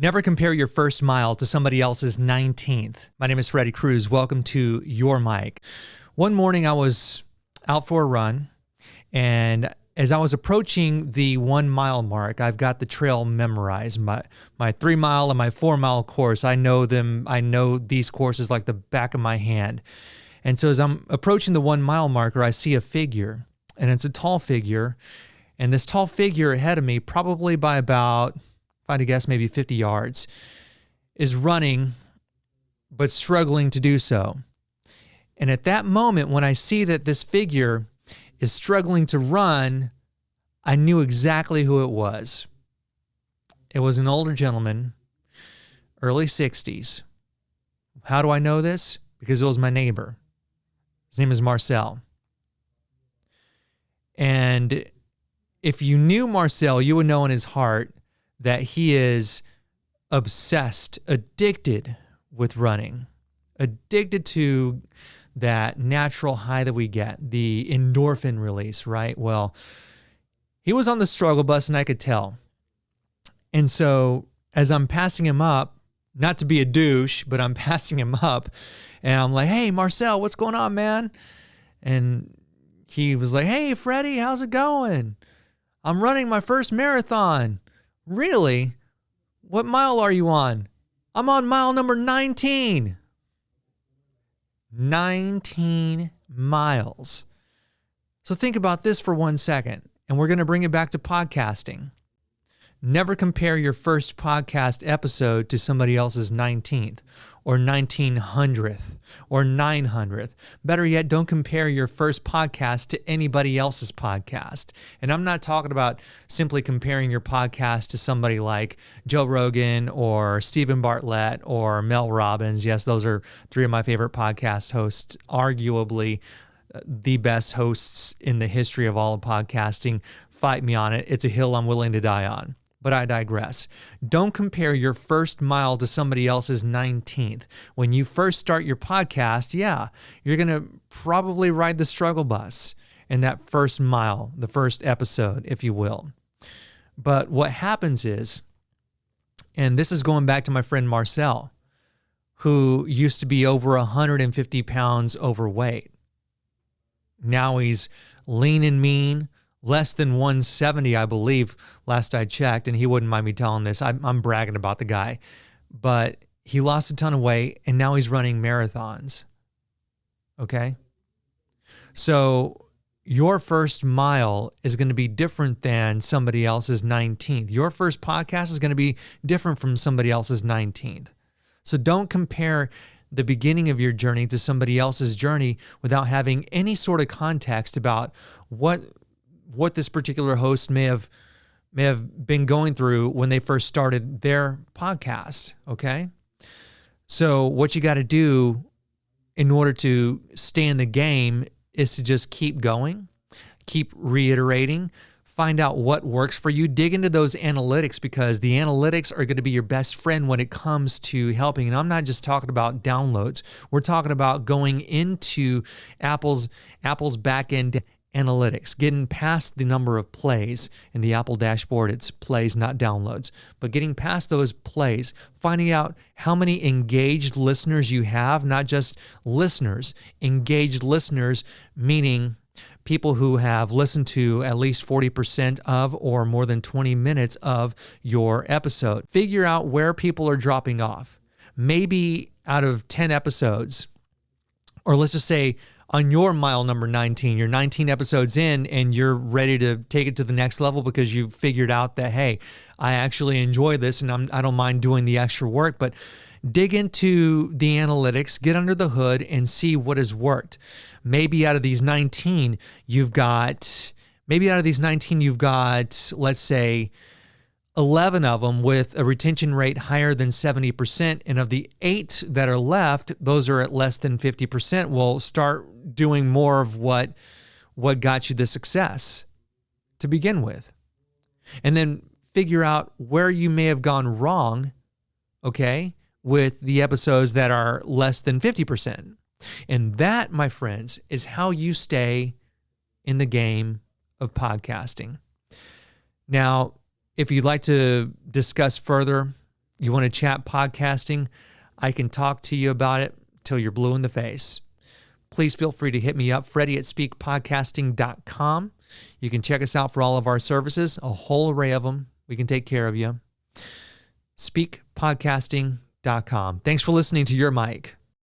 Never compare your first mile to somebody else's 19th. My name is Freddie Cruz. Welcome to Your Mic. One morning I was out for a run, and as I was approaching the 1 mile mark, I've got the trail memorized. My 3 mile and my 4 mile course, I know them. I know these courses like the back of my hand. And so as I'm approaching the 1 mile marker, I see a figure, and it's a tall figure. And this tall figure ahead of me, probably by about, if I had to guess, maybe 50 yards, is running, but struggling to do so. And at that moment, when I see that this figure is struggling to run, I knew exactly who it was. It was an older gentleman, early 60s. How do I know this? Because it was my neighbor. His name is Marcel. And if you knew Marcel, you would know in his heart that he is obsessed, addicted with running, addicted to that natural high that we get, the endorphin release, right? Well, he was on the struggle bus and I could tell. And so as I'm passing him up, not to be a douche, but I'm passing him up and I'm like, "Hey, Marcel, what's going on, man?" And he was like, "Hey, Freddie, how's it going? I'm running my first marathon." "Really? What mile are you on?" "I'm on mile number 19. 19 miles. So think about this for 1 second, and we're going to bring it back to podcasting. Never compare your first podcast episode to somebody else's 19th or 1900th or 900th. Better yet, don't compare your first podcast to anybody else's podcast. And I'm not talking about simply comparing your podcast to somebody like Joe Rogan or Stephen Bartlett or Mel Robbins. Yes, those are three of my favorite podcast hosts, arguably the best hosts in the history of all of podcasting. Fight me on it. It's a hill I'm willing to die on. But I digress. Don't compare your first mile to somebody else's 19th. When you first start your podcast, you're going to probably ride the struggle bus in that first mile, the first episode, if you will. But what happens is, and this is going back to my friend Marcel, who used to be over 150 pounds overweight. Now he's lean and mean, less than 170, I believe, last I checked, and he wouldn't mind me telling this. I'm bragging about the guy. But he lost a ton of weight, and now he's running marathons. Okay? So your first mile is going to be different than somebody else's 19th. Your first podcast is going to be different from somebody else's 19th. So don't compare the beginning of your journey to somebody else's journey without having any sort of context about what this particular host may have been going through when they first started their podcast, okay? So what you got to do in order to stay in the game is to just keep going, keep reiterating, find out what works for you, dig into those analytics, because the analytics are going to be your best friend when it comes to helping. And I'm not just talking about downloads. We're talking about going into Apple's back-end analytics, getting past the number of plays in the Apple dashboard. It's plays, not downloads, but getting past those plays, finding out how many engaged listeners you have, not just listeners, engaged listeners, meaning people who have listened to at least 40% of or more than 20 minutes of your episode. Figure out where people are dropping off. Maybe out of 10 episodes, or let's just say on your mile number 19, you're 19 episodes in and you're ready to take it to the next level because you've figured out that, hey, I actually enjoy this and I don't mind doing the extra work. But dig into the analytics, get under the hood and see what has worked. Maybe out of these 19, you've got, let's say, 11 of them with a retention rate higher than 70%. And of the 8 that are left, those are at less than 50%. Well, start doing more of what got you the success to begin with. And then figure out where you may have gone wrong, okay, with the episodes that are less than 50%. And that, my friends, is how you stay in the game of podcasting. Now, if you'd like to discuss further, You want to chat podcasting? I can talk to you about it till you're blue in the face. Please feel free to hit me up, Freddie@SpekePodcasting.com. You can check us out for all of our services, a whole array of them. We can take care of you. SpekePodcasting.com. Thanks for listening to Your Mic.